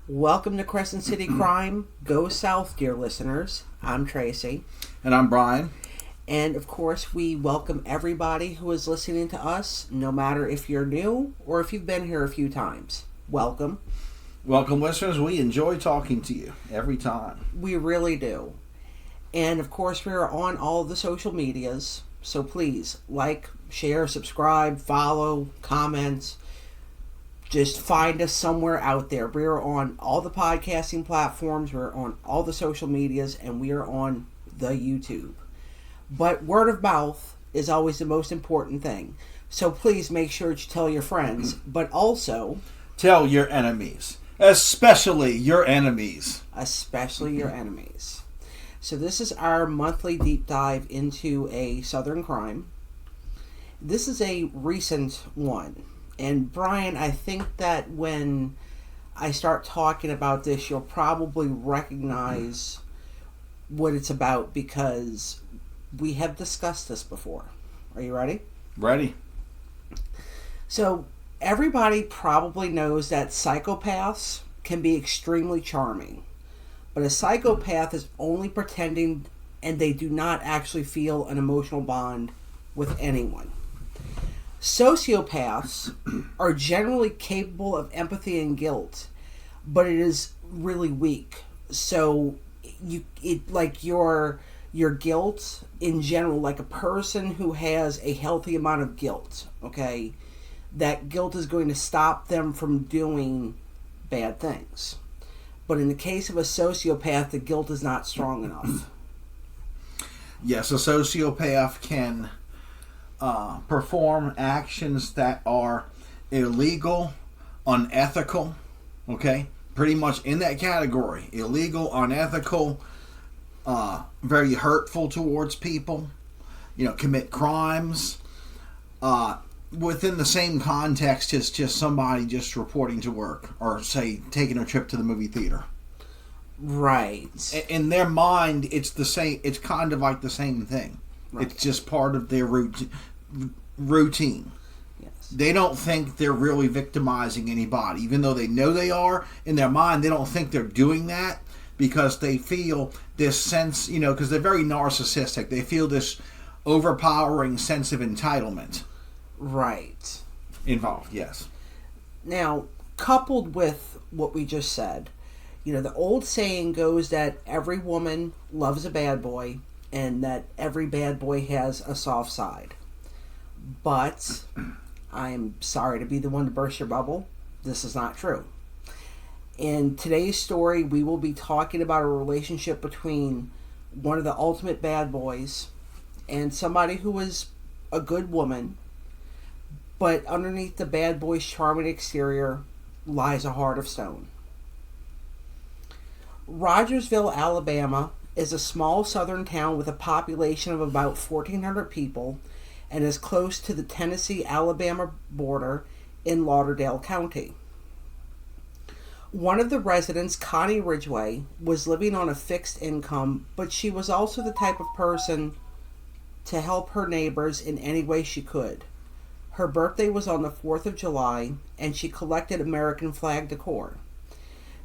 Welcome to Crescent City Crime. Go South, dear listeners. I'm Tracy. And I'm Brian. And of course, we welcome everybody who is listening to us, no matter if you're new or if you've been here a few times. Welcome. Welcome, listeners. We enjoy talking to you every time. We really do. And of course, we're on all the social medias. So please like, share, subscribe, follow, comment. Just find us somewhere out there. We're on all the podcasting platforms. We're on all the social medias. And we are on the YouTube. But word of mouth is always the most important thing. So please make sure that you tell your friends. But also... tell your enemies. Especially your enemies. Especially your enemies. So this is our monthly deep dive into a Southern crime. This is a recent one. And Brian, I think that when I start talking about this, you'll probably recognize what it's about because we have discussed this before. Are you ready? Ready. So, everybody probably knows that psychopaths can be extremely charming. But a psychopath is only pretending and they do not actually feel an emotional bond with anyone. Sociopaths are generally capable of empathy and guilt, but it is really weak. So your guilt in general, like a person who has a healthy amount of guilt, okay, that guilt is going to stop them from doing bad things. But in the case of a sociopath, the guilt is not strong enough. Yes, a sociopath can perform actions that are illegal, unethical, okay? Pretty much in that category. Illegal, unethical, very hurtful towards people, commit crimes. Within the same context as just somebody just reporting to work or, say, taking a trip to the movie theater. Right. In their mind, it's the same. It's kind of like the same thing. Right. It's just part of their routine. Yes. They don't think they're really victimizing anybody, even though they know they are. In their mind, they don't think they're doing that because they feel this sense, because they're very narcissistic. They feel this overpowering sense of entitlement. Right. Involved, yes. Now, coupled with what we just said, the old saying goes that every woman loves a bad boy and that every bad boy has a soft side. But I'm sorry to be the one to burst your bubble. This is not true. In today's story, we will be talking about a relationship between one of the ultimate bad boys and somebody who was a good woman, but underneath the bad boy's charming exterior lies a heart of stone. Rogersville, Alabama is a small southern town with a population of about 1,400 people and is close to the Tennessee-Alabama border in Lauderdale County. One of the residents, Connie Ridgway, was living on a fixed income, but she was also the type of person to help her neighbors in any way she could. Her birthday was on the 4th of July, and she collected American flag decor.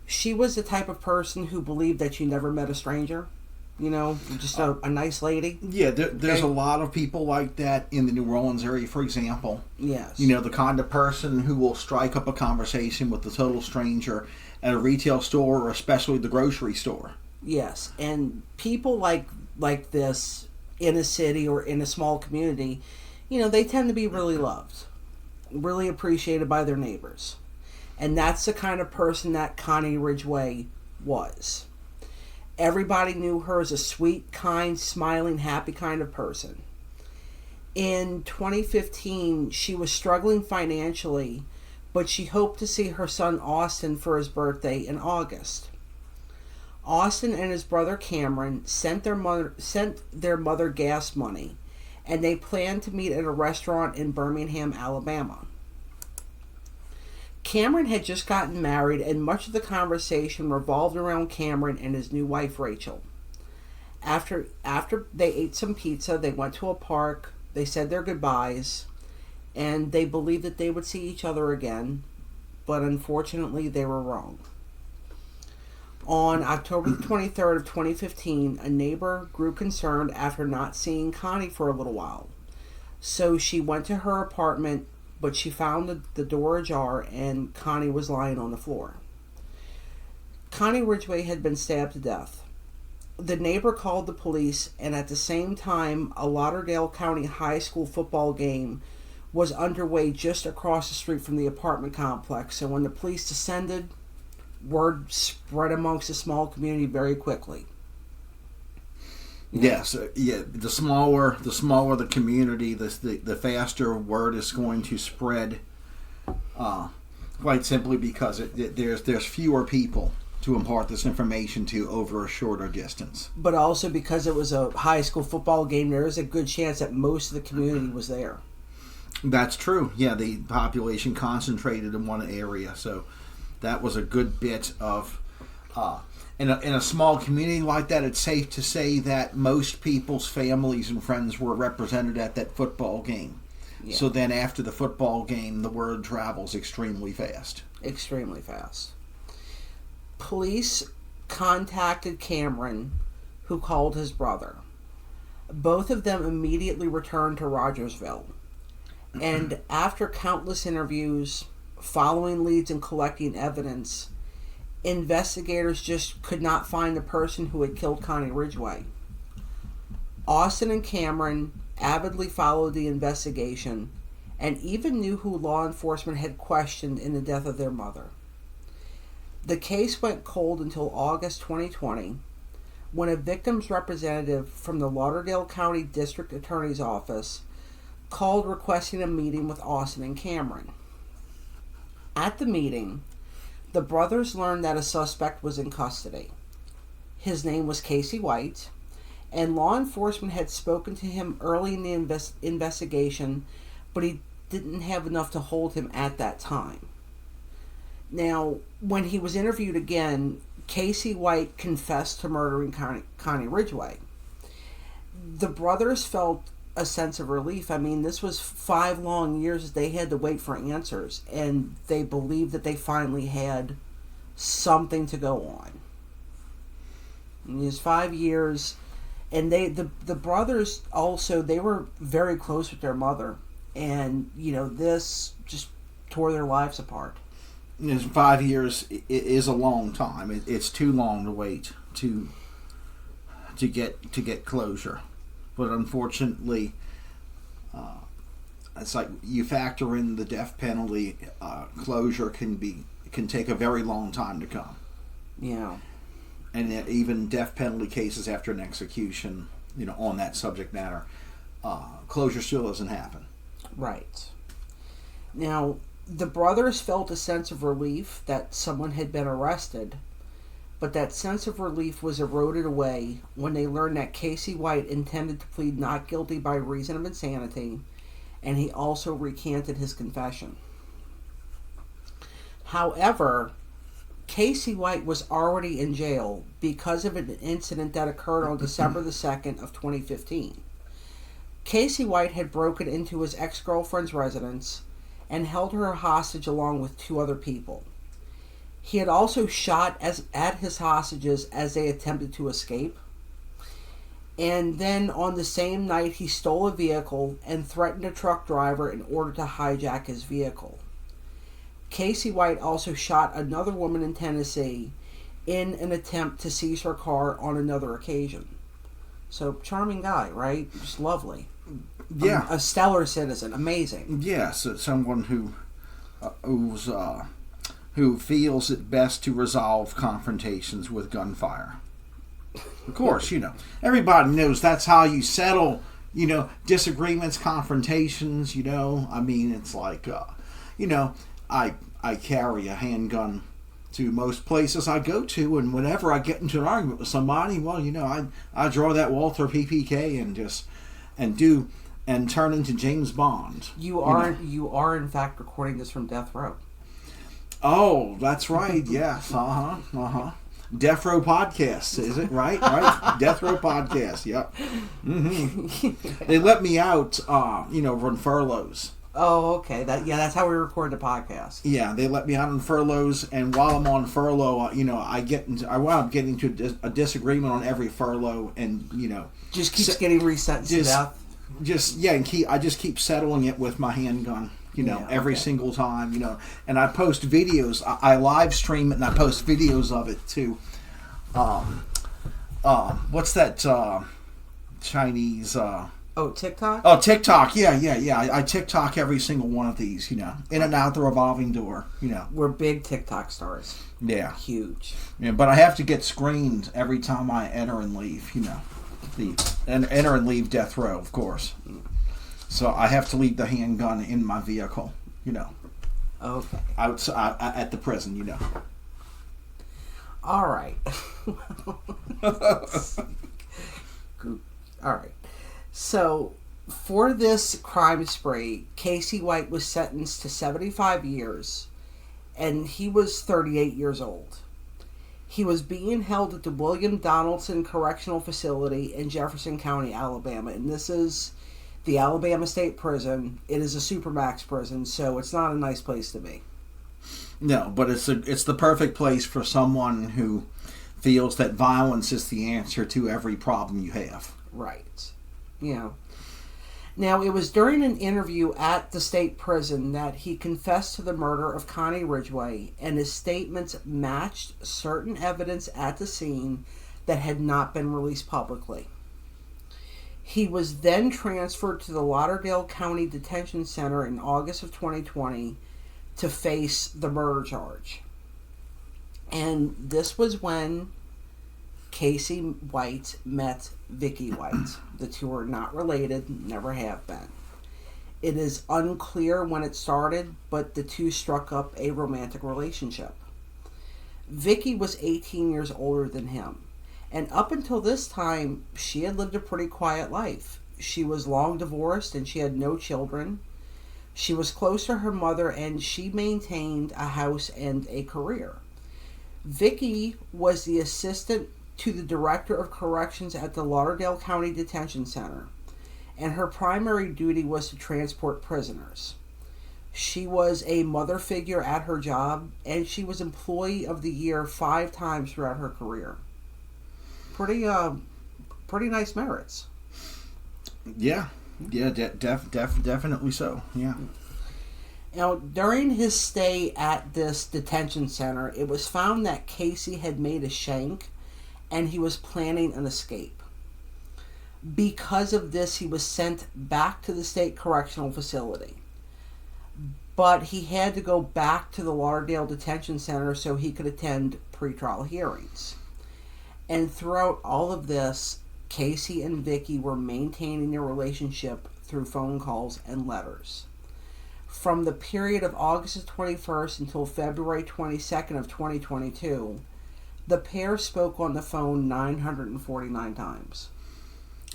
She was the type of person who believed that you never met a stranger. Just a nice lady. Yeah, there's a lot of people like that in the New Orleans area, for example. Yes. The kind of person who will strike up a conversation with a total stranger at a retail store or especially the grocery store. Yes, and people like this in a city or in a small community, they tend to be really loved, really appreciated by their neighbors. And that's the kind of person that Connie Ridgway was. Everybody knew her as a sweet, kind, smiling, happy kind of person. In 2015, she was struggling financially, but she hoped to see her son Austin for his birthday in August. Austin and his brother Cameron sent their mother gas money, and they planned to meet at a restaurant in Birmingham, Alabama. Cameron had just gotten married, and much of the conversation revolved around Cameron and his new wife, Rachel. After they ate some pizza, they went to a park, they said their goodbyes, and they believed that they would see each other again, but unfortunately they were wrong. On October the 23rd of 2015, a neighbor grew concerned after not seeing Connie for a little while. So she went to her apartment, but she found the door ajar and Connie was lying on the floor. Connie Ridgway had been stabbed to death. The neighbor called the police, and at the same time, a Lauderdale County high school football game was underway just across the street from the apartment complex. So when the police descended, word spread amongst the small community very quickly. Yes, yeah. The smaller the community, the faster word is going to spread. Quite simply because there's fewer people to impart this information to over a shorter distance. But also because it was a high school football game, there is a good chance that most of the community was there. That's true. Yeah, the population concentrated in one area, so that was a good bit of. In a small community like that, it's safe to say that most people's families and friends were represented at that football game. Yeah. So then after the football game, the word travels extremely fast. Extremely fast. Police contacted Cameron, who called his brother. Both of them immediately returned to Rogersville. And after countless interviews, following leads and collecting evidence, investigators just could not find the person who had killed Connie Ridgway. Austin and Cameron avidly followed the investigation and even knew who law enforcement had questioned in the death of their mother. The case went cold until August 2020, when a victim's representative from the Lauderdale County District Attorney's Office called requesting a meeting with Austin and Cameron. At the meeting, the brothers learned that a suspect was in custody. His name was Casey White, and law enforcement had spoken to him early in the investigation, but he didn't have enough to hold him at that time. Now, when he was interviewed again, Casey White confessed to murdering Connie Ridgway. The brothers felt a sense of relief. I mean, this was 5 long years they had to wait for answers, and they believed that they finally had something to go on. In these 5 years, and the brothers also, they were very close with their mother, and this just tore their lives apart. 5 years is a long time. It's too long to wait to get closure. But unfortunately, it's like you factor in the death penalty. Closure can take a very long time to come. Yeah, and even death penalty cases after an execution, on that subject matter, closure still doesn't happen. Right. Now, the brothers felt a sense of relief that someone had been arrested. But that sense of relief was eroded away when they learned that Casey White intended to plead not guilty by reason of insanity, and he also recanted his confession. However, Casey White was already in jail because of an incident that occurred on December the 2nd of 2015. Casey White had broken into his ex-girlfriend's residence and held her hostage along with 2 other people. He had also shot at his hostages as they attempted to escape. And then on the same night, he stole a vehicle and threatened a truck driver in order to hijack his vehicle. Casey White also shot another woman in Tennessee in an attempt to seize her car on another occasion. So, charming guy, right? Just lovely. Yeah. A stellar citizen. Amazing. Yes, someone who feels it best to resolve confrontations with gunfire. Of course, everybody knows that's how you settle, disagreements, confrontations, I mean, it's like, I carry a handgun to most places I go to, and whenever I get into an argument with somebody, well, I draw that Walther PPK and turn into James Bond. You are in fact recording this from death row. Oh, that's right. Yes. Death Row Podcast, is it? Right? Death Row Podcast. Yep. Mm-hmm. They let me out, run furloughs. Oh, okay. That's how we record the podcast. Yeah, they let me out on furloughs, and while I'm on furlough, I wound up getting into a disagreement on every furlough, and just keeps getting resentenced to death. I just keep settling it with my handgun. Every okay. single time. And I post videos. I live stream it, and I post videos of it too. What's that Chinese? TikTok? Oh, TikTok. Yeah. I TikTok every single one of these, in and out the revolving door, We're big TikTok stars. Yeah. Huge. Yeah, but I have to get screened every time I enter and leave, enter and leave death row, of course. So I have to leave the handgun in my vehicle, Okay. outside at the prison, All right. All right. So, for this crime spree, Casey White was sentenced to 75 years, and he was 38 years old. He was being held at the William Donaldson Correctional Facility in Jefferson County, Alabama, and this is the Alabama State Prison. It is a supermax prison, so it's not a nice place to be. No, but it's the perfect place for someone who feels that violence is the answer to every problem you have. Right. Now, it was during an interview at the state prison that he confessed to the murder of Connie Ridgway, and his statements matched certain evidence at the scene that had not been released publicly. He was then transferred to the Lauderdale County Detention Center in August of 2020 to face the murder charge. And this was when Casey White met Vicky White. The two are not related, never have been. It is unclear when it started, but the two struck up a romantic relationship. Vicky was 18 years older than him, and up until this time, she had lived a pretty quiet life. She was long divorced and she had no children. She was close to her mother and she maintained a house and a career. Vicky was the assistant to the Director of Corrections at the Lauderdale County Detention Center, and her primary duty was to transport prisoners. She was a mother figure at her job, and she was Employee of the Year 5 times throughout her career. Pretty nice merits. Yeah, definitely so. Yeah. Now, during his stay at this detention center, it was found that Casey had made a shank, and he was planning an escape. Because of this, he was sent back to the state correctional facility. But he had to go back to the Lauderdale Detention Center so he could attend pretrial hearings. And throughout all of this, Casey and Vicky were maintaining their relationship through phone calls and letters. From the period of August 21st until February 22nd of 2022, the pair spoke on the phone 949 times.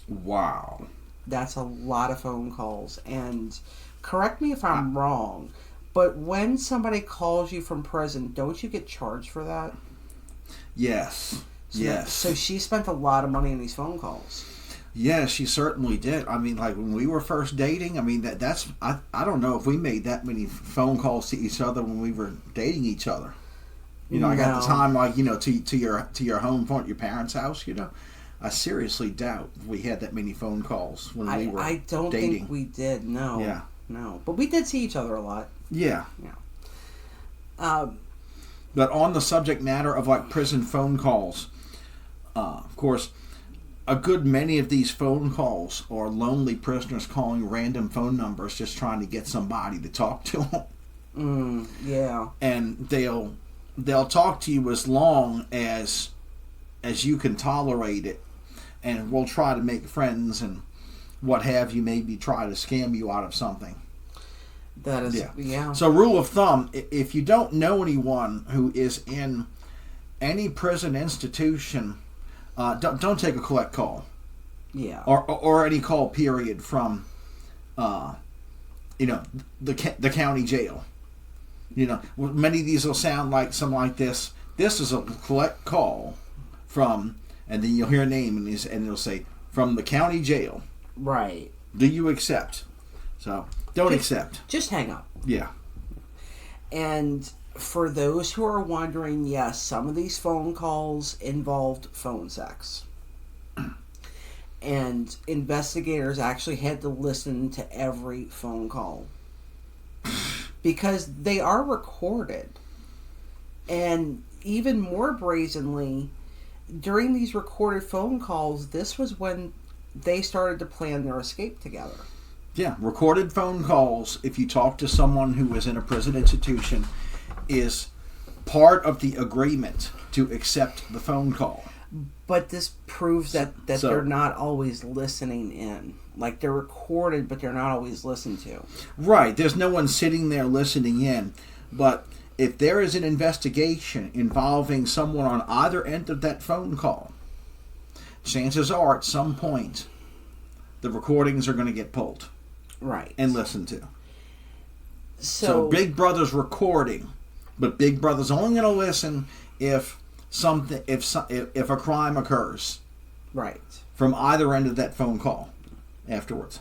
Wow. That's a lot of phone calls. And correct me if I'm wrong, but when somebody calls you from prison, don't you get charged for that? Yes. So she spent a lot of money on these phone calls. Yeah, she certainly did. I mean, like when we were first dating, I mean I don't know if we made that many phone calls to each other when we were dating each other. I got the time to your home phone at your parents' house, I seriously doubt we had that many phone calls when we were dating. I don't think we did, no. Yeah. No. But we did see each other a lot. Yeah. Yeah. But on the subject matter of like prison phone calls, of course, a good many of these phone calls are lonely prisoners calling random phone numbers just trying to get somebody to talk to them. Yeah. And they'll talk to you as long as you can tolerate it, and we'll try to make friends and what have you, maybe try to scam you out of something. That is, yeah. So rule of thumb, if you don't know anyone who is in any prison institution, don't take a collect call. Yeah. Or any call period from, the county jail. Many of these will sound like something like this. This is a collect call from, and then you'll hear a name and it'll say, from the county jail. Right. Do you accept? So Don't accept. Just hang up. Yeah. And for those who are wondering, yes, some of these phone calls involved phone sex. And investigators actually had to listen to every phone call. Because they are recorded. And even more brazenly, during these recorded phone calls, this was when they started to plan their escape together. Yeah, recorded phone calls, if you talk to someone who is in a prison institution, is part of the agreement to accept the phone call. But this proves that they're not always listening in. Like, they're recorded, but they're not always listened to. Right, there's no one sitting there listening in. But if there is an investigation involving someone on either end of that phone call, chances are at some point the recordings are going to get pulled. Right. And listened to. So Big Brother's recording, but Big Brother's only going to listen if a crime occurs. Right. From either end of that phone call afterwards.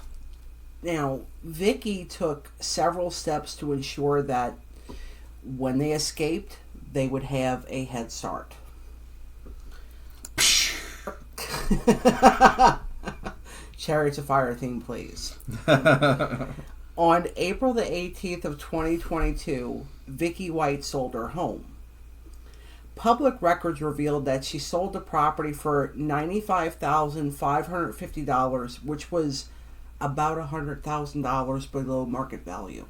Now, Vicky took several steps to ensure that when they escaped, they would have a head start. Chariots of Fire theme, please. On April the 18th of 2022, Vicky White sold her home. Public records revealed that she sold the property for $95,550, which was about $100,000 below market value.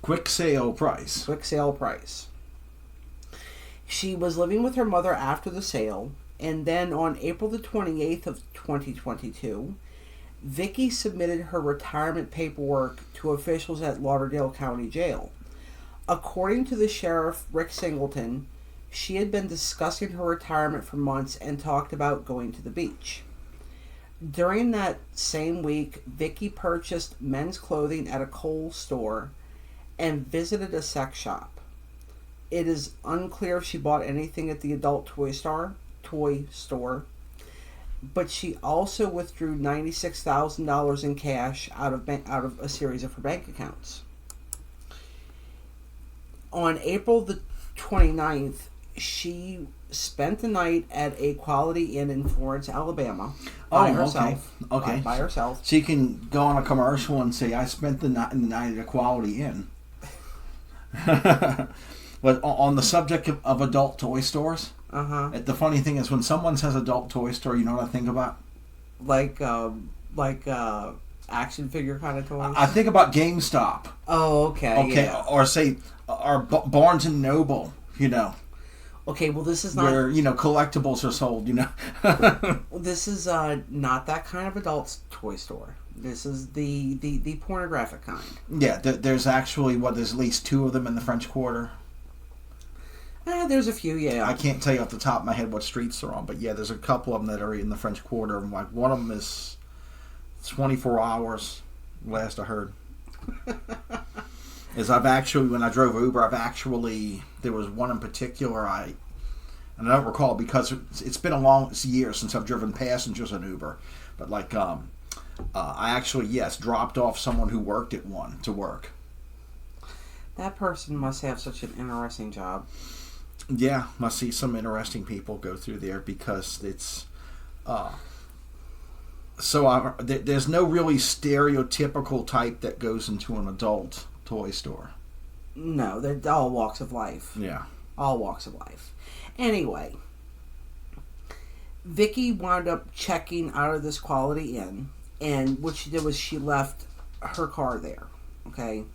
Quick sale price. Quick sale price. She was living with her mother after the sale, and then on April the 28th of 2022, Vicky submitted her retirement paperwork to officials at Lauderdale County Jail. According to the sheriff, Rick Singleton, she had been discussing her retirement for months and talked about going to the beach. During that same week, Vicky purchased men's clothing at a Kohl's store and visited a sex shop. It is unclear if she bought anything at the adult toy store, but she also withdrew $96,000 in cash out of a series of her bank accounts. On April the 29th, she spent the night at a Quality Inn in Florence, Alabama, by herself. Okay. By herself. She can go on a commercial and say, "I spent the night at a Quality Inn." But on the subject of adult toy stores, the funny thing is when someone says adult toy store, you know what I think about? Like action figure kind of toys? I think about GameStop. Oh, okay. Yeah. Or say, or Barnes and Noble, you know. Okay, well, this is not... Where, collectibles are sold, This is not that kind of adult toy store. This is the pornographic kind. Yeah, there's actually, there's at least 2 of them in the French Quarter. There's a few, yeah. I can't tell you off the top of my head what streets they're on, but yeah, there's a couple of them that are in the French Quarter. Like, one of them is 24 hours, last I heard. When I drove Uber, there was one in particular, and I don't recall because it's been a long year since I've driven passengers on Uber, but I actually, dropped off someone who worked at one to work. That person must have such an interesting job. Yeah, must see some interesting people go through there because it's, there's no really stereotypical type that goes into an adult toy store. No, they're all walks of life. Yeah. All walks of life. Anyway, Vicky wound up checking out of this Quality Inn, and what she did was she left her car there. Okay.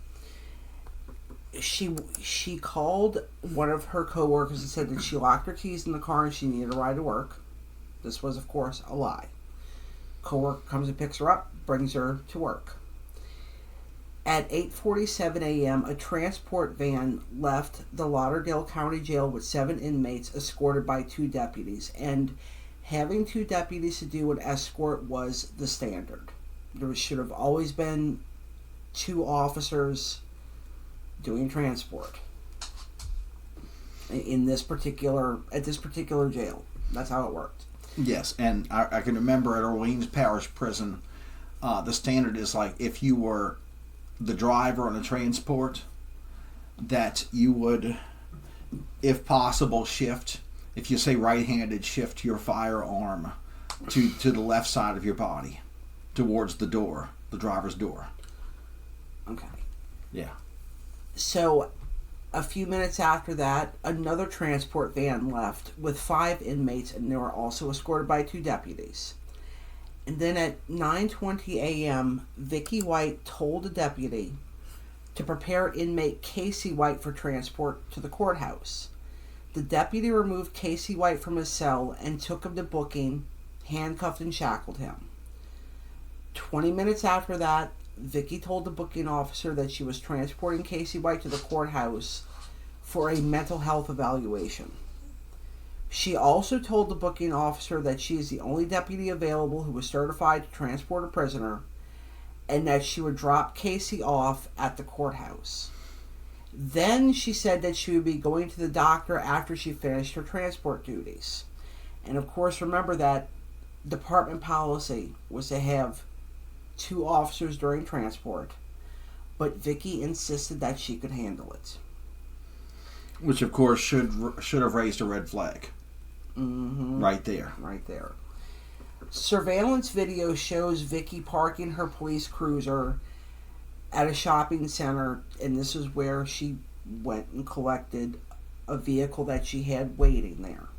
She called one of her coworkers and said that she locked her keys in the car and she needed a ride to work. This was, of course, a lie. Coworker comes and picks her up, brings her to work. At 8:47 a.m., a transport van left the Lauderdale County Jail with 7 inmates escorted by 2 deputies. And having 2 deputies to do an escort was the standard. There should have always been 2 officers doing transport at this particular jail. That's how it worked. Yes, and I can remember at Orleans Parish Prison, the standard is like if you were the driver on a transport, that you would, if possible, shift, if you say right-handed, shift your firearm to the left side of your body, towards the door, the driver's door. Okay. Yeah. So, a few minutes after that, another transport van left with 5 inmates, and they were also escorted by 2 deputies. And then at 9:20 a.m., Vicky White told a deputy to prepare inmate Casey White for transport to the courthouse. The deputy removed Casey White from his cell and took him to booking, handcuffed and shackled him. 20 minutes after that, Vicky told the booking officer that she was transporting Casey White to the courthouse for a mental health evaluation. She also told the booking officer that she is the only deputy available who was certified to transport a prisoner, and that she would drop Casey off at the courthouse. Then she said that she would be going to the doctor after she finished her transport duties. And of course, remember that department policy was to have 2 officers during transport, but Vicky insisted that she could handle it. Which, of course, should have raised a red flag. Mm-hmm. Right there. Right there. Surveillance video shows Vicky parking her police cruiser at a shopping center, and this is where she went and collected a vehicle that she had waiting there.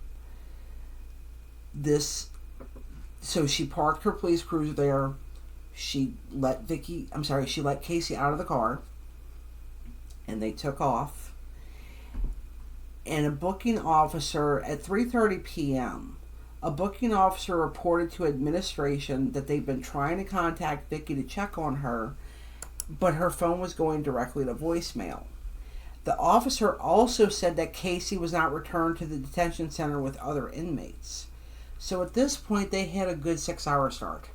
So she parked her police cruiser there. She let Casey out of the car, and they took off. And a booking officer at 3:30 p.m., a booking officer reported to administration that they'd been trying to contact Vicky to check on her, but her phone was going directly to voicemail. The officer also said that Casey was not returned to the detention center with other inmates. So at this point, they had a good 6-hour start.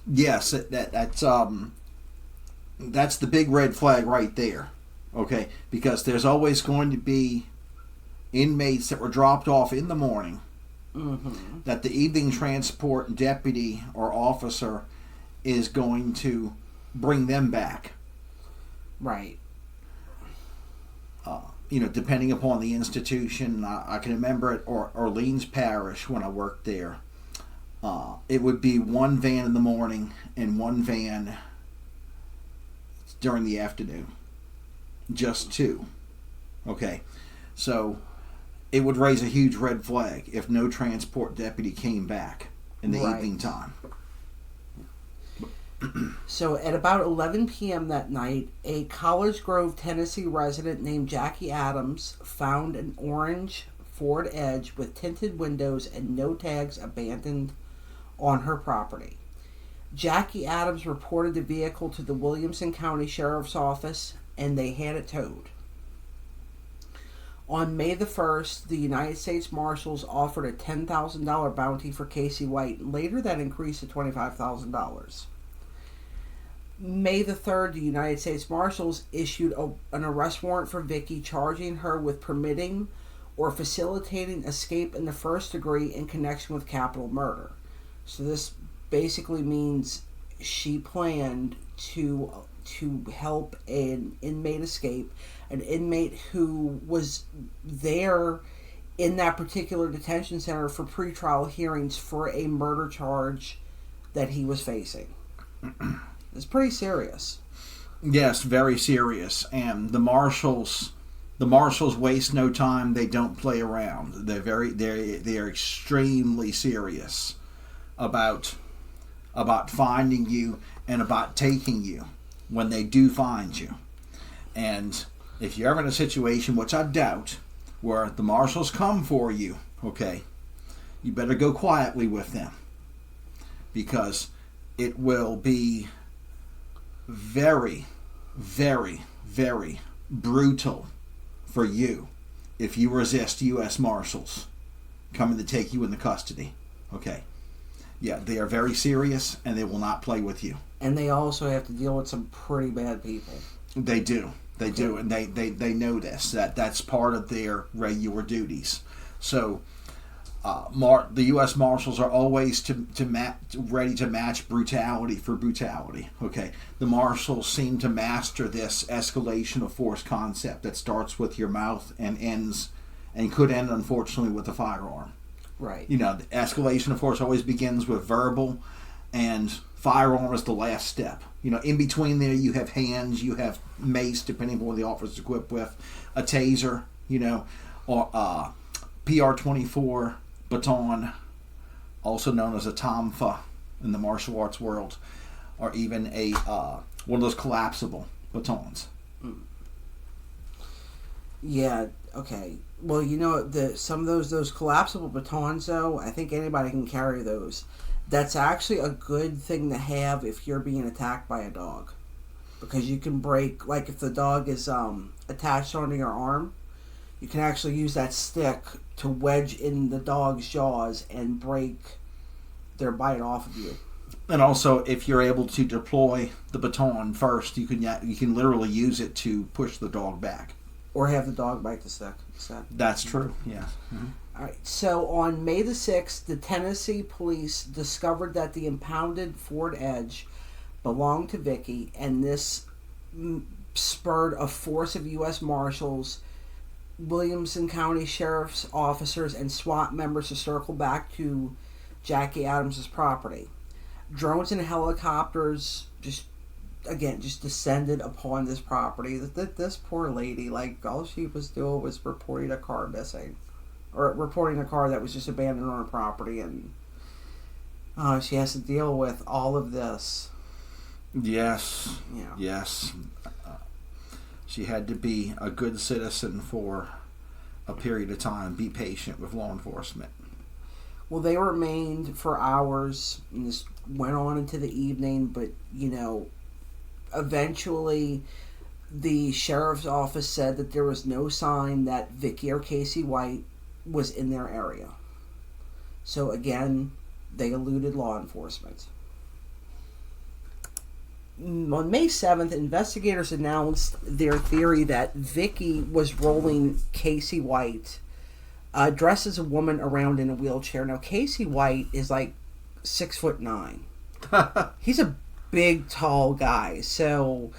Yes, that's the big red flag right there. Okay, because there's always going to be inmates that were dropped off in the morning, mm-hmm. that the evening transport deputy or officer is going to bring them back. Right. Depending upon the institution. I can remember at Orleans Parish when I worked there. It would be 1 van in the morning and 1 van during the afternoon. Just 2. Okay. So it would raise a huge red flag if no transport deputy came back in the evening time. So at about 11 p.m. that night, a College Grove, Tennessee resident named Jackie Adams found an orange Ford Edge with tinted windows and no tags abandoned on her property. Jackie Adams reported the vehicle to the Williamson County Sheriff's Office, and they had it towed. On May the 1st, the United States Marshals offered a $10,000 bounty for Casey White, and later that increased to $25,000. May the 3rd, the United States Marshals issued an arrest warrant for Vicky, charging her with permitting or facilitating escape in the 1st degree in connection with capital murder. So this basically means she planned to help an inmate escape, an inmate who was there in that particular detention center for pretrial hearings for a murder charge that he was facing. It's pretty serious. Yes, very serious. And the marshals waste no time. They don't play around. They're extremely serious about finding you and about taking you when they do find you. And if you're ever in a situation, which I doubt, where the marshals come for you, okay, you better go quietly with them, because it will be very, very, very brutal for you if you resist U.S. Marshals coming to take you into custody. Okay. Yeah, they are very serious, and they will not play with you. And they also have to deal with some pretty bad people. They do. They do, and they know this. That's part of their regular duties. So the U.S. Marshals are always ready to match brutality for brutality. Okay, the Marshals seem to master this escalation of force concept that starts with your mouth and could end, unfortunately, with a firearm. Right. The escalation of force always begins with verbal, and firearm is the last step. In between there, you have hands, you have mace, depending on what the officer is equipped with, a taser, or PR-24 baton, also known as a tomfa in the martial arts world, or even a one of those collapsible batons. Yeah. Okay. Well, some of those collapsible batons, though, I think anybody can carry those. That's actually a good thing to have if you're being attacked by a dog, because you can break, like if the dog is attached onto your arm, you can actually use that stick to wedge in the dog's jaws and break their bite off of you. And also, if you're able to deploy the baton first, you can literally use it to push the dog back. Or have the dog bite the stick. That's true, yeah. Mm-hmm. All right. So on May the 6th, the Tennessee police discovered that the impounded Ford Edge belonged to Vicky, and this spurred a force of U.S. Marshals, Williamson County Sheriff's officers, and SWAT members to circle back to Jackie Adams' property. Drones and helicopters just descended upon this property. This poor lady, all she was doing was reporting a car missing, or reporting a car that was just abandoned on her property, and she has to deal with all of this. Yes. Yeah. Yes. She had to be a good citizen for a period of time. Be patient with law enforcement. Well, they remained for hours, and this went on into the evening, but, eventually the sheriff's office said that there was no sign that Vicky or Casey White was in their area. So again, they eluded law enforcement. On May 7th, investigators announced their theory that Vicky was rolling Casey White, dressed as a woman, around in a wheelchair. Now, Casey White is 6'9". He's a big, tall guy. So,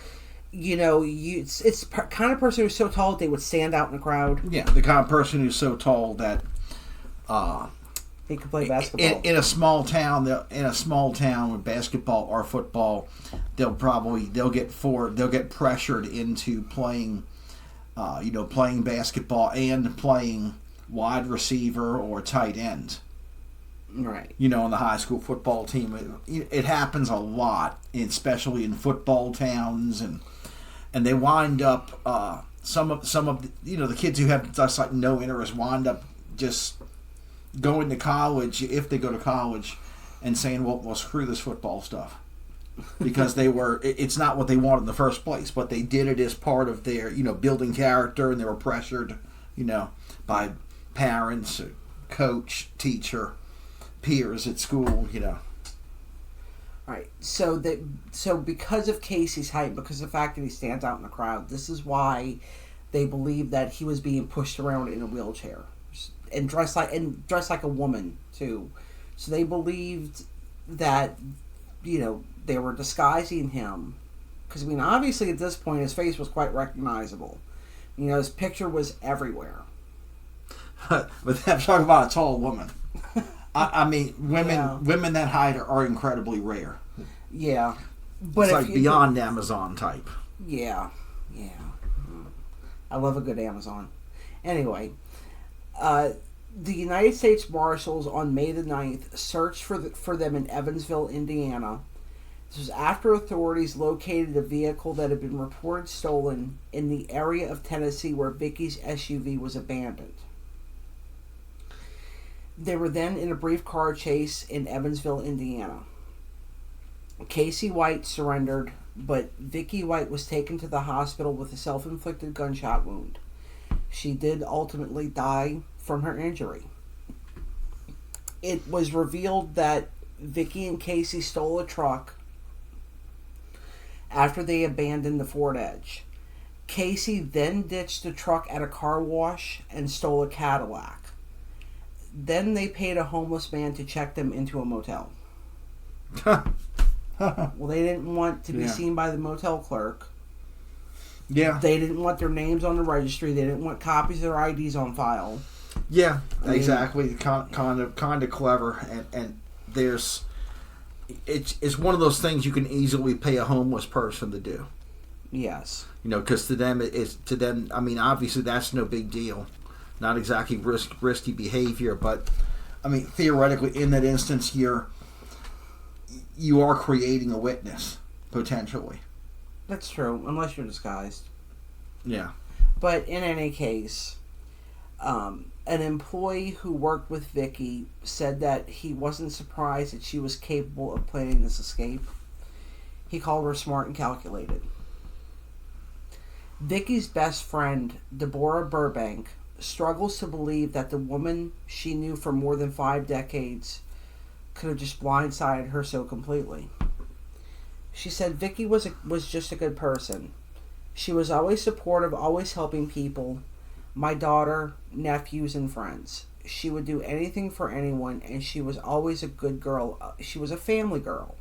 it's kind of person who's so tall that they would stand out in the crowd. Yeah, the kind of person who's so tall that he could play basketball. In a small town, with basketball or football, they'll get pressured into playing, playing basketball and playing wide receiver or tight end. Right. On the high school football team, it happens a lot, especially in football towns, and they wind up some of the kids who have just no interest wind up just going to college, if they go to college, and saying, well screw this football stuff, because it's not what they wanted in the first place, but they did it as part of their building character, and they were pressured by parents, coach, teacher, peers at school, Right. So because of Casey's height, because of the fact that he stands out in the crowd, this is why they believe that he was being pushed around in a wheelchair and dressed like a woman too. So they believed that they were disguising him, because obviously at this point his face was quite recognizable. His picture was everywhere. But I'm talking about a tall woman. Women that height are incredibly rare. Yeah, but it's beyond Amazon type. Yeah. I love a good Amazon. Anyway, the United States Marshals on May the 9th searched for them in Evansville, Indiana. This was after authorities located a vehicle that had been reported stolen in the area of Tennessee where Vicky's SUV was abandoned. They were then in a brief car chase in Evansville, Indiana. Casey White surrendered, but Vicky White was taken to the hospital with a self-inflicted gunshot wound. She did ultimately die from her injury. It was revealed that Vicky and Casey stole a truck after they abandoned the Ford Edge. Casey then ditched the truck at a car wash and stole a Cadillac. Then they paid a homeless man to check them into a motel. Well, they didn't want to be seen by the motel clerk. Yeah. They didn't want their names on the registry. They didn't want copies of their IDs on file. Yeah, exactly. Kind of clever, and there's it's one of those things you can easily pay a homeless person to do. Yes. Because to them. I mean, obviously that's no big deal. Not exactly risky behavior, but I mean, theoretically, in that instance, you are creating a witness potentially. That's true, unless you're disguised. Yeah. But in any case, an employee who worked with Vicky said that he wasn't surprised that she was capable of planning this escape. He called her smart and calculated. Vicky's best friend, Deborah Burbank, struggles to believe that the woman she knew for more than 5 decades could have just blindsided her so completely. She said Vicky was just a good person. She was always supportive, always helping people, my daughter, nephews, and friends. She would do anything for anyone, and she was always a good girl. She was a family girl.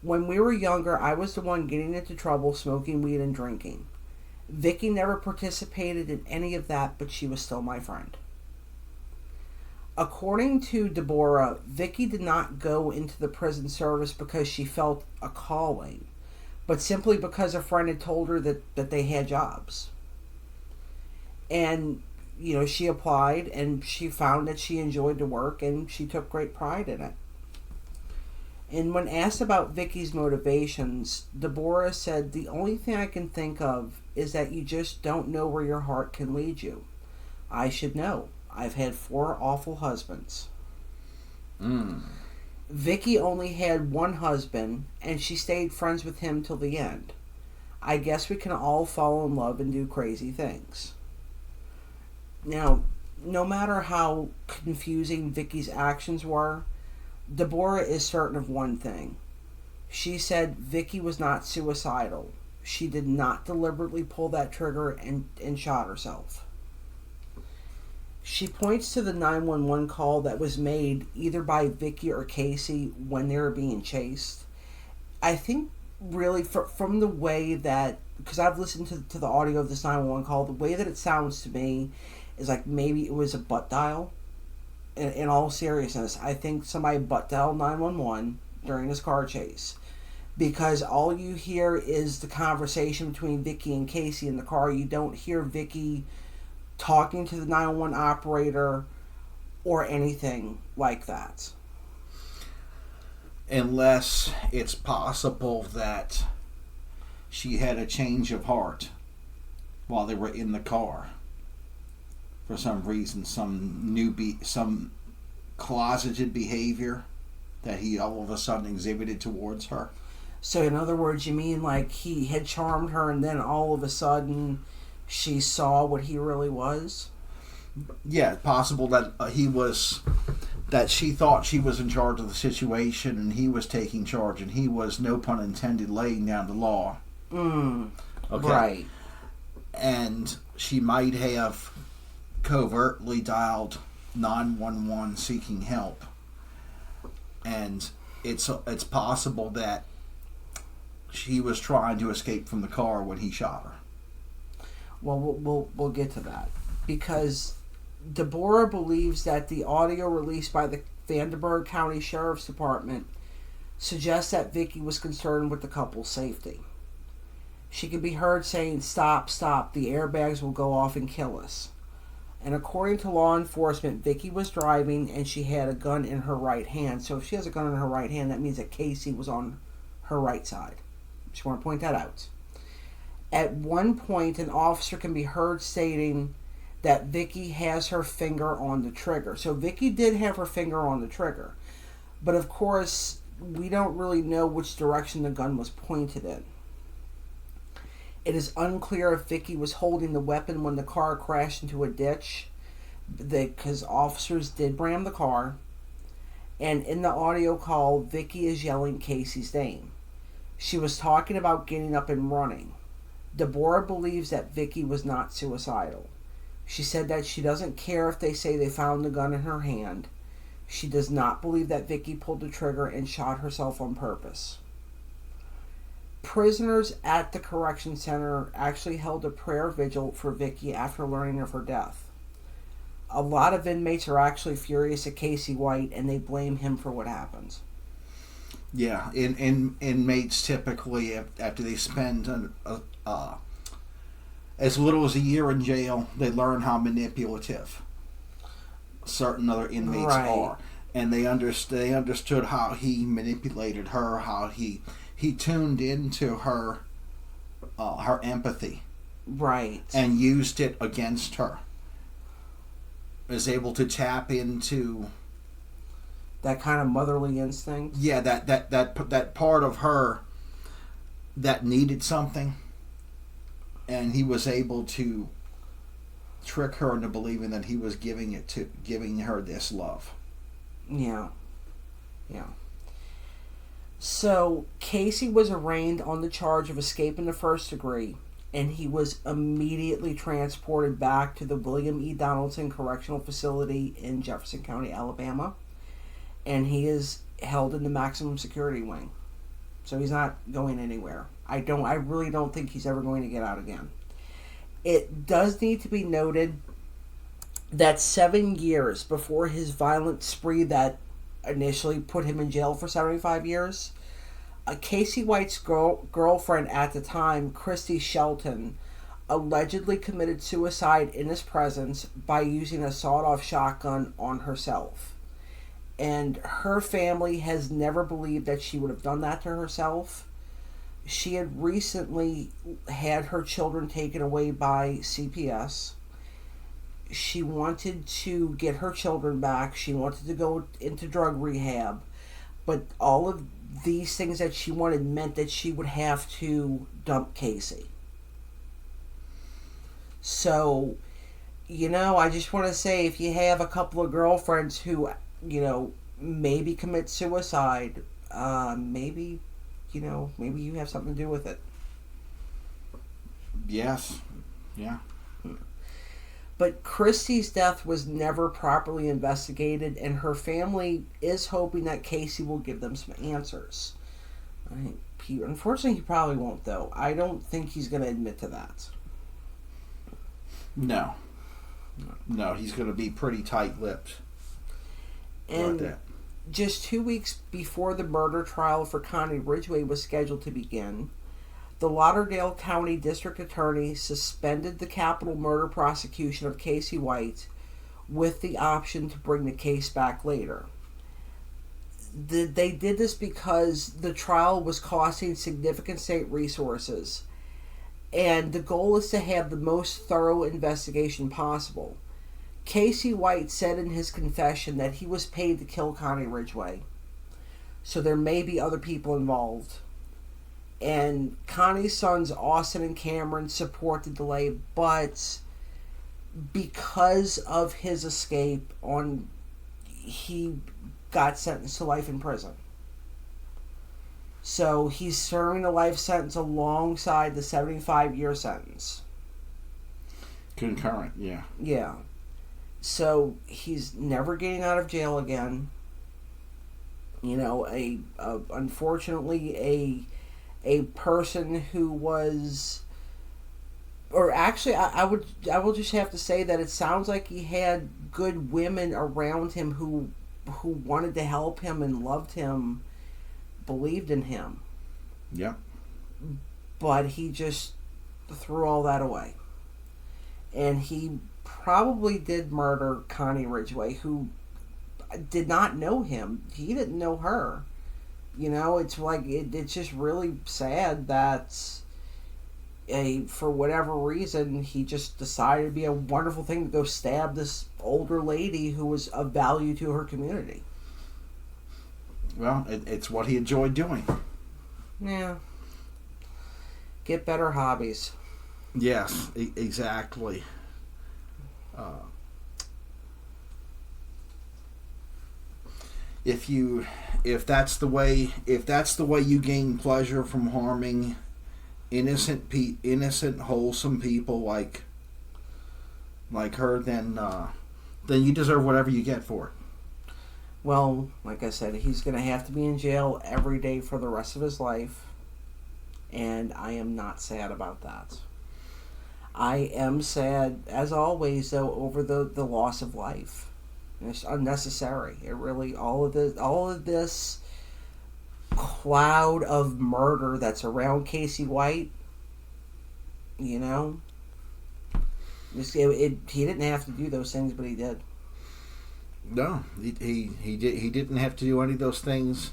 When we were younger, I was the one getting into trouble, smoking weed and drinking. Vicky never participated in any of that, but she was still my friend. According to Deborah, Vicky did not go into the prison service because she felt a calling, but simply because a friend had told her that they had jobs. And, she applied and she found that she enjoyed the work and she took great pride in it. And when asked about Vicky's motivations, Deborah said, the only thing I can think of is that you just don't know where your heart can lead you. I should know. I've had 4 awful husbands. Vicky only had one husband, and she stayed friends with him till the end. I guess we can all fall in love and do crazy things. Now, no matter how confusing Vicky's actions were, Deborah is certain of one thing. She said Vicky was not suicidal. She did not deliberately pull that trigger and shot herself. She points to the 911 call that was made either by Vicky or Casey when they were being chased. I think really from the way that, because I've listened to the audio of this 911 call, the way that it sounds to me is like maybe it was a butt dial. In all seriousness, I think somebody butt dialed 911 during this car chase. Because all you hear is the conversation between Vicky and Casey in the car. You don't hear Vicky talking to the 911 operator or anything like that. Unless it's possible that she had a change of heart while they were in the car. For some reason, some closeted behavior that he all of a sudden exhibited towards her. So in other words, you mean like he had charmed her and then all of a sudden she saw what he really was? Yeah, possible that that she thought she was in charge of the situation and he was taking charge and he was, no pun intended, laying down the law. Okay. Right. And she might have covertly dialed 911 seeking help. And it's possible that she was trying to escape from the car when he shot her. Well, we'll get to that. Because Deborah believes that the audio released by the Vanderburgh County Sheriff's Department suggests that Vicky was concerned with the couple's safety. She can be heard saying, "Stop, stop, the airbags will go off and kill us." And according to law enforcement, Vicky was driving and she had a gun in her right hand. So if she has a gun in her right hand, that means that Casey was on her right side. Just want to point that out. At one point, an officer can be heard stating that Vicky has her finger on the trigger. So Vicky did have her finger on the trigger. But of course, we don't really know which direction the gun was pointed in. It is unclear if Vicky was holding the weapon when the car crashed into a ditch, because officers did ram the car. And in the audio call, Vicky is yelling Casey's name. She was talking about getting up and running. Deborah believes that Vicky was not suicidal. She said that she doesn't care if they say they found the gun in her hand. She does not believe that Vicky pulled the trigger and shot herself on purpose. Prisoners at the correction center actually held a prayer vigil for Vicky after learning of her death. A lot of inmates are actually furious at Casey White, and they blame him for what happened. Yeah, inmates typically, after they spend as little as a year in jail, they learn how manipulative certain other inmates are, and they understood how he manipulated her, how he tuned into her empathy, right, and used it against her. Was able to tap into that kind of motherly instinct. Yeah, that part of her that needed something, and he was able to trick her into believing that he was giving her this love. Yeah. So Casey was arraigned on the charge of escape in the first degree, and he was immediately transported back to the William E. Donaldson Correctional Facility in Jefferson County, Alabama, and he is held in the maximum security wing. So he's not going anywhere. I really don't think he's ever going to get out again. It does need to be noted that 7 years before his violent spree that initially put him in jail for 75 years, Casey White's girlfriend at the time, Christy Shelton, allegedly committed suicide in his presence by using a sawed-off shotgun on herself. And her family has never believed that she would have done that to herself. She had recently had her children taken away by CPS. She wanted to get her children back. She wanted to go into drug rehab. But all of these things that she wanted meant that she would have to dump Casey. So, I just want to say, if you have a couple of girlfriends who, maybe commit suicide, maybe you have something to do with it. Yes. Yeah. But Christy's death was never properly investigated, and her family is hoping that Casey will give them some answers. Unfortunately, he probably won't, though. I don't think he's going to admit to that. No, he's going to be pretty tight-lipped. And just 2 weeks before the murder trial for Connie Ridgway was scheduled to begin, the Lauderdale County District Attorney suspended the capital murder prosecution of Casey White with the option to bring the case back later. They did this because the trial was costing significant state resources, and the goal is to have the most thorough investigation possible. Casey White said in his confession that he was paid to kill Connie Ridgway, so there may be other people involved. And Connie's sons, Austin and Cameron, support the delay, but because of his escape, he got sentenced to life in prison. So he's serving a life sentence alongside the 75-year sentence. Concurrent, yeah. Yeah. So he's never getting out of jail again. Unfortunately, a person who was, or actually, I will just have to say that it sounds like he had good women around him who wanted to help him and loved him, believed in him. Yeah. But he just threw all that away. And he probably did murder Connie Ridgway, who did not know him. He didn't know her. It's like it's just really sad that for whatever reason he just decided it'd be a wonderful thing to go stab this older lady who was of value to her community. Well, it's what he enjoyed doing. Yeah. Get better hobbies. Yes, exactly. If that's the way you gain pleasure from harming innocent wholesome people like like her, then you deserve whatever you get for it. Well, like I said, he's going to have to be in jail every day for the rest of his life. And I am not sad about that. I am sad, as always, though, over the loss of life. It's unnecessary. It really, all of this cloud of murder that's around Casey White, you know, he didn't have to do those things, but he did. No, he didn't have to do any of those things.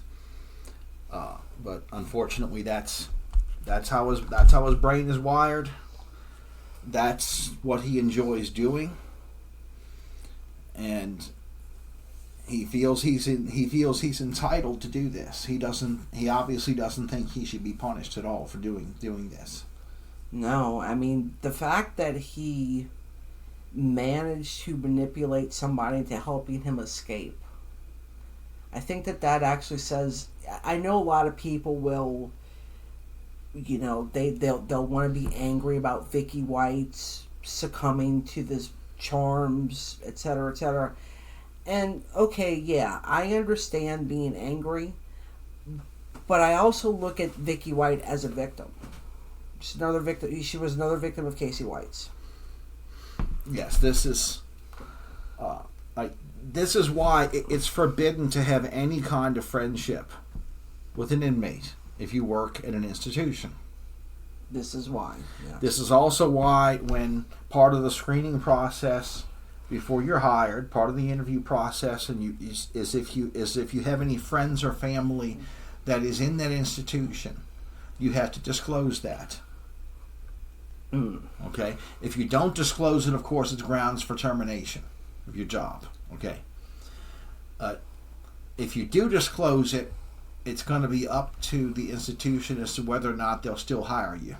But unfortunately, that's how his brain is wired. That's what he enjoys doing, and he feels he's entitled to do this. He obviously doesn't think he should be punished at all for doing this. No, I mean, the fact that he managed to manipulate somebody to helping him escape, I think that actually says, I know a lot of people will, you know, they'll want to be angry about Vicky White succumbing to this charms, etc., etc. And okay, yeah, I understand being angry, but I also look at Vicky White as a victim. She's another victim. She was another victim of Casey White's. Yes, this is why it's forbidden to have any kind of friendship with an inmate if you work at an institution. This is why. Yeah. This is also why, when part of the screening process before you're hired, part of the interview process, and is if you have any friends or family that is in that institution, you have to disclose that. Okay? If you don't disclose it, of course, it's grounds for termination of your job. Okay? If you do disclose it, it's going to be up to the institution as to whether or not they'll still hire you.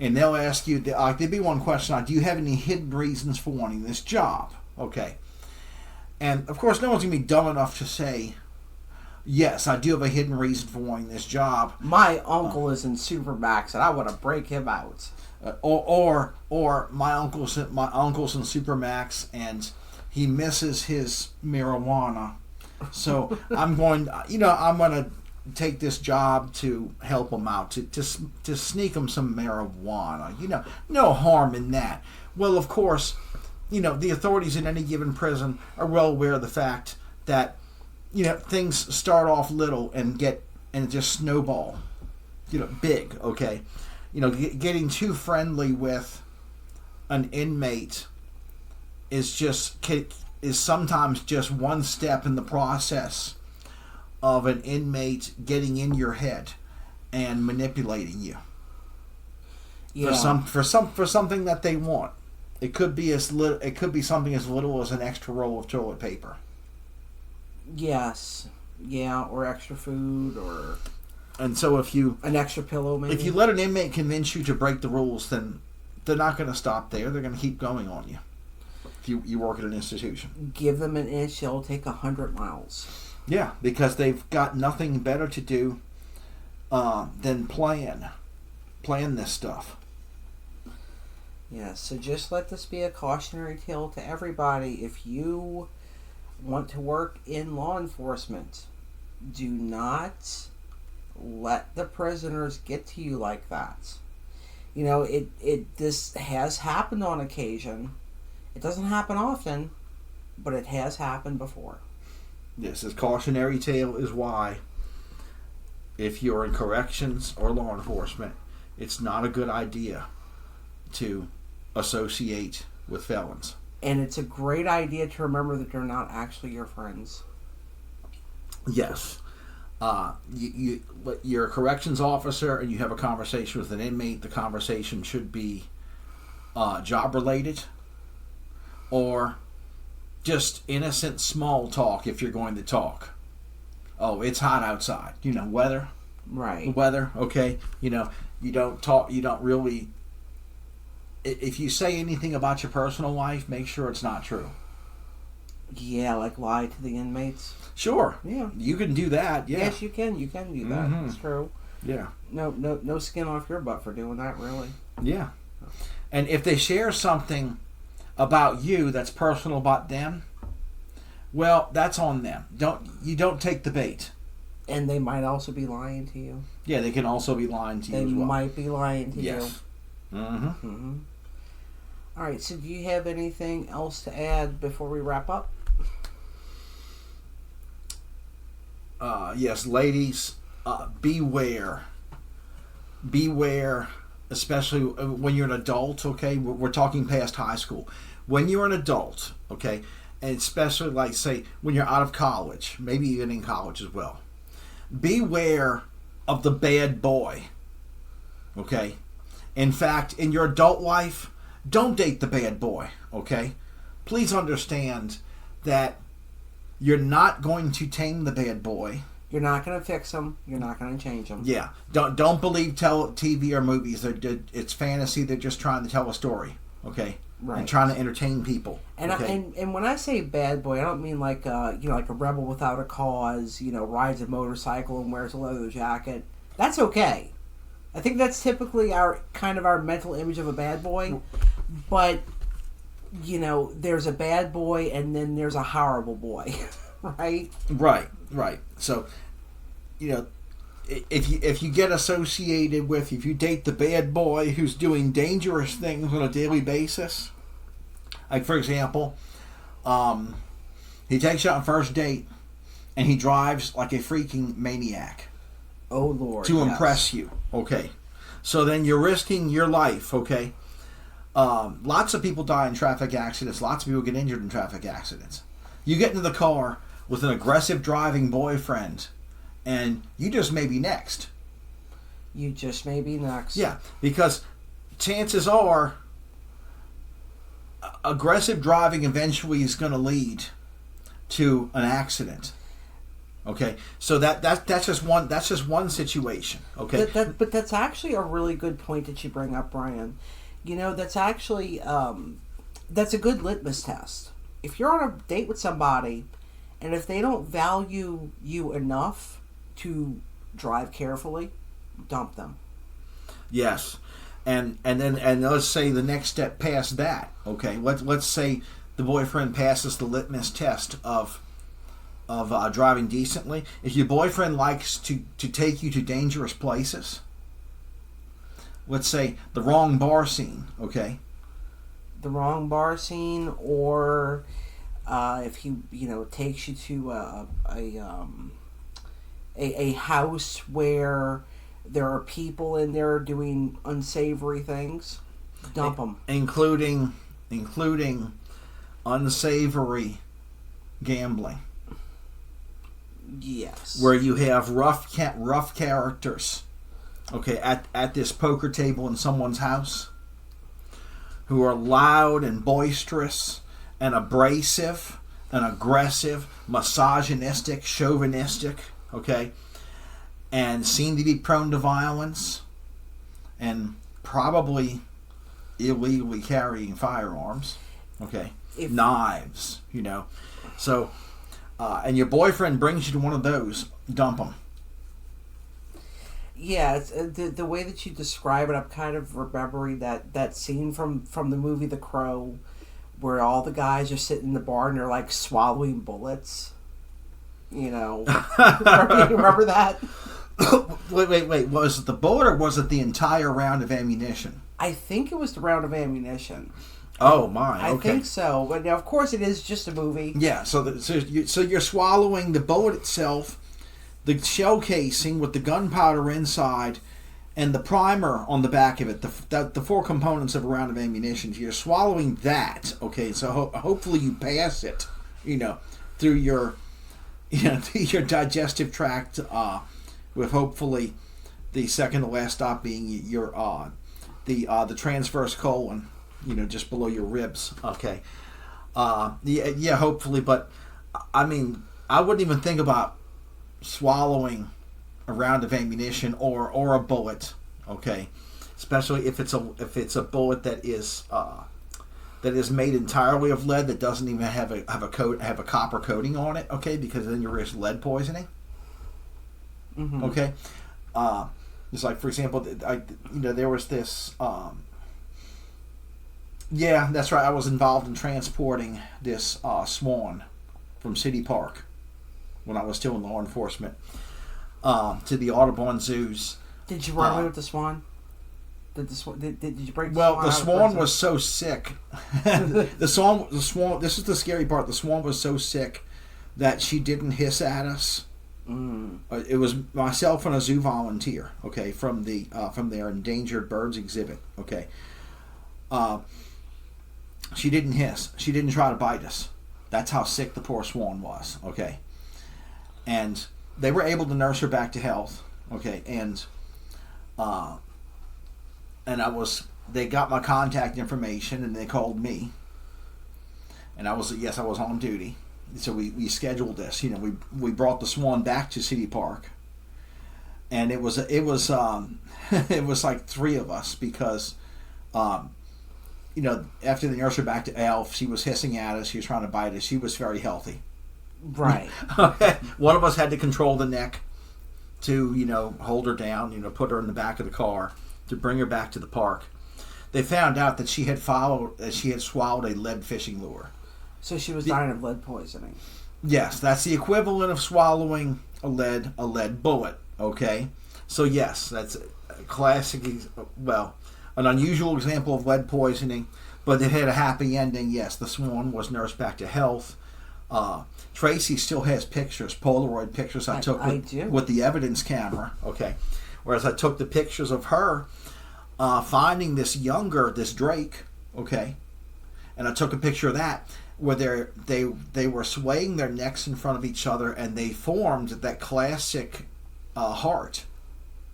And they'll ask you, there'll be one question, do you have any hidden reasons for wanting this job? Okay. And, of course, no one's going to be dumb enough to say, yes, I do have a hidden reason for wanting this job. My uncle is in Supermax, and I want to break him out. Or my uncle's in Supermax, and he misses his marijuana. So I'm going to take this job to help him out, to sneak him some marijuana. No harm in that. Well, of course, the authorities in any given prison are well aware of the fact that things start off little and just snowball, big. Okay, getting too friendly with an inmate is sometimes just one step in the process of an inmate getting in your head and manipulating you for something that they want. It could be something as little as an extra roll of toilet paper. Yes, yeah, or extra food, and so an extra pillow, maybe. If you let an inmate convince you to break the rules, then they're not going to stop there. They're going to keep going on you. If you work at an institution, give them an inch, they'll take 100 miles. Yeah, because they've got nothing better to do than plan this stuff. Yeah, so just let this be a cautionary tale to everybody. If you want to work in law enforcement, do not let the prisoners get to you like that. This has happened on occasion. It doesn't happen often, but it has happened before. Yes, this cautionary tale is why, if you're in corrections or law enforcement, it's not a good idea to associate with felons. And it's a great idea to remember that they're not actually your friends. Yes. You're a corrections officer and you have a conversation with an inmate. The conversation should be job-related or just innocent small talk if you're going to talk. Oh, it's hot outside. Weather. Right. Weather, okay. You don't talk, you don't really... If you say anything about your personal life, make sure it's not true. Yeah, like lie to the inmates. Sure. Yeah. You can do that, yeah. Yes, you can. You can do that. Mm-hmm. It's true. Yeah. No skin off your butt for doing that, really. Yeah. And if they share something about you that's personal about them, well, that's on them. You don't take the bait. And they might also be lying to you. Yeah, they can also be lying to you as well. They might be lying to you. Yes. Mm-hmm. Mm-hmm. All right, so do you have anything else to add before we wrap up? Yes, ladies, beware. Beware, especially when you're an adult, okay? We're talking past high school. When you're an adult, okay, and especially, like, say, when you're out of college, maybe even in college as well, beware of the bad boy, okay? In fact, in your adult life, don't date the bad boy, okay? Please understand that you're not going to tame the bad boy. You're not going to fix them. You're not going to change them. Yeah. Don't believe TV or movies. It's fantasy. They're just trying to tell a story, okay? Right. And trying to entertain people. And okay? and when I say bad boy, I don't mean like like a rebel without a cause. Rides a motorcycle and wears a leather jacket. That's okay. I think that's typically our mental image of a bad boy. But there's a bad boy and then there's a horrible boy, right? Right. So, if you get associated with, if you date the bad boy who's doing dangerous things on a daily basis, like for example, he takes you on first date and he drives like a freaking maniac. Oh Lord! To impress you, okay? So then you're risking your life, okay? Lots of people die in traffic accidents. Lots of people get injured in traffic accidents. You get into the car with an aggressive driving boyfriend, and you just may be next. You just may be next. Yeah, because chances are aggressive driving eventually is going to lead to an accident. Okay, so that's just one situation. Okay, but that's actually a really good point that you bring up, Brian. That's actually that's a good litmus test. If you're on a date with somebody, and if they don't value you enough to drive carefully, dump them. Yes, and let's say the next step past that. Okay, let's say the boyfriend passes the litmus test of driving decently. If your boyfriend likes to take you to dangerous places, let's say the wrong bar scene, okay? The wrong bar scene, or if he takes you to a house where there are people in there doing unsavory things, dump them. Including unsavory gambling. Yes. Where you have rough characters, okay, at this poker table in someone's house, who are loud and boisterous and abrasive and aggressive, misogynistic, chauvinistic, okay, and seem to be prone to violence and probably illegally carrying firearms, okay, knives, so. And your boyfriend brings you to one of those, dump them. Yeah, it's, the way that you describe it, I'm kind of remembering that scene from the movie The Crow, where all the guys are sitting in the bar and they're like swallowing bullets. Remember that? Wait. Was it the bullet or was it the entire round of ammunition? I think it was the round of ammunition. Oh my! Okay. I think so, but now, of course, it is just a movie. Yeah, so you're swallowing the bullet itself, the shell casing with the gunpowder inside, and the primer on the back of it. The four components of a round of ammunition. You're swallowing that. Okay, so hopefully you pass it. Through your your digestive tract. With hopefully the second to last stop being your the transverse colon. Just below your ribs. Okay. Yeah, hopefully, but I mean, I wouldn't even think about swallowing a round of ammunition or a bullet. Okay, especially if it's a bullet that is made entirely of lead, that doesn't even have a copper coating on it. Okay, because then you risk lead poisoning. Mm-hmm. Okay. It's like, for example, there was this. Yeah, that's right. I was involved in transporting this swan from City Park when I was still in law enforcement to the Audubon zoos. Did you run away with the swan? Did you break the Well, swan? the swan was so sick. The swan. This is the scary part. The swan was so sick that she didn't hiss at us. It was myself and a zoo volunteer. Okay, from their endangered birds exhibit. Okay. She didn't hiss. She didn't try to bite us. That's how sick the poor swan was. Okay. And they were able to nurse her back to health. Okay. And they got my contact information and they called me. And I was on duty. So we scheduled this. You know, we brought the swan back to City Park. And it was it was like three of us because you know, after they nursed her back to health, she was hissing at us. She was trying to bite us. She was very healthy. Right. One of us had to control the neck to, you know, hold her down, you know, put her in the back of the car to bring her back to the park. They found out that she had swallowed a lead fishing lure. So she was dying of lead poisoning. Yes, that's the equivalent of swallowing a lead bullet. Okay, so yes, that's a classic. Well, an unusual example of lead poisoning, but it had a happy ending. Yes, the swan was nursed back to health. Tracy still has pictures, Polaroid pictures I took with the evidence camera. Okay, whereas I took the pictures of her finding this Drake. Okay, and I took a picture of that where they were swaying their necks in front of each other and they formed that classic heart.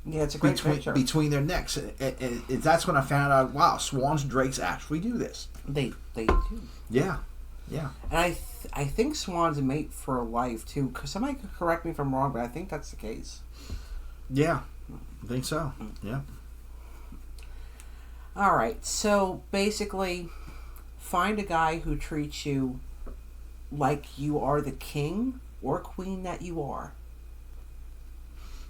Yeah, it's a great picture. Between their necks. That's when I found out, wow, swans and drakes actually do this. They do. Yeah. And I think swans mate for life, too. Because somebody could correct me if I'm wrong, but I think that's the case. Yeah, I think so. Yeah. All right, so basically, find a guy who treats you like you are the king or queen that you are.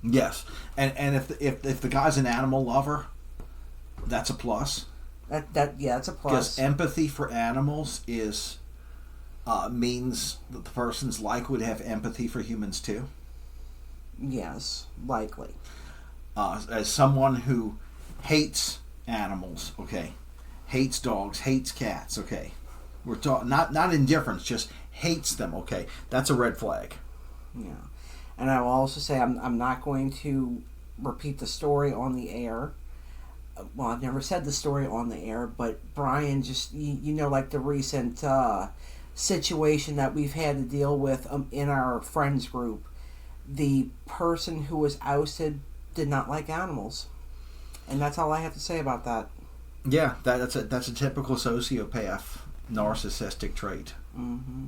Yes, and if the guy's an animal lover, that's a plus. That's a plus. Because empathy for animals means that the person's likely to have empathy for humans too. Yes, likely. As someone who hates animals, okay, hates dogs, hates cats, okay, we're talking not indifference, just hates them, okay. That's a red flag. Yeah. And I will also say I'm not going to repeat the story on the air. Well, I've never said the story on the air, but Brian just, you know, like the recent situation that we've had to deal with in our friends group. The person who was ousted did not like animals. And that's all I have to say about that. Yeah, that's a typical sociopath, narcissistic trait. Mm-hmm.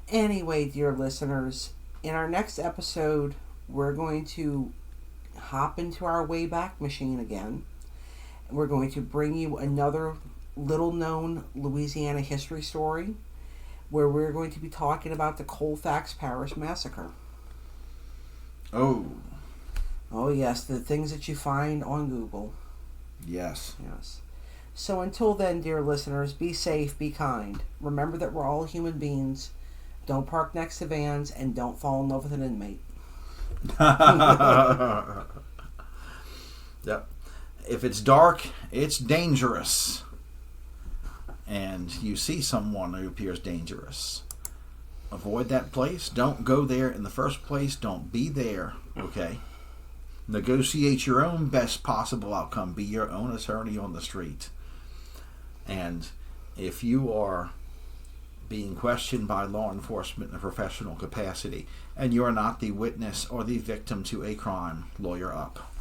Anyway, dear listeners, in our next episode, we're going to hop into our Wayback Machine again. We're going to bring you another little-known Louisiana history story where we're going to be talking about the Colfax Parish Massacre. Oh, yes, the things that you find on Google. Yes. So until then, dear listeners, be safe, be kind. Remember that we're all human beings. Don't park next to vans, and don't fall in love with an inmate. Yep. If it's dark, it's dangerous. And you see someone who appears dangerous, avoid that place. Don't go there in the first place. Don't be there, okay? Negotiate your own best possible outcome. Be your own attorney on the street. And if you are being questioned by law enforcement in a professional capacity and you are not the witness or the victim to a crime, lawyer up.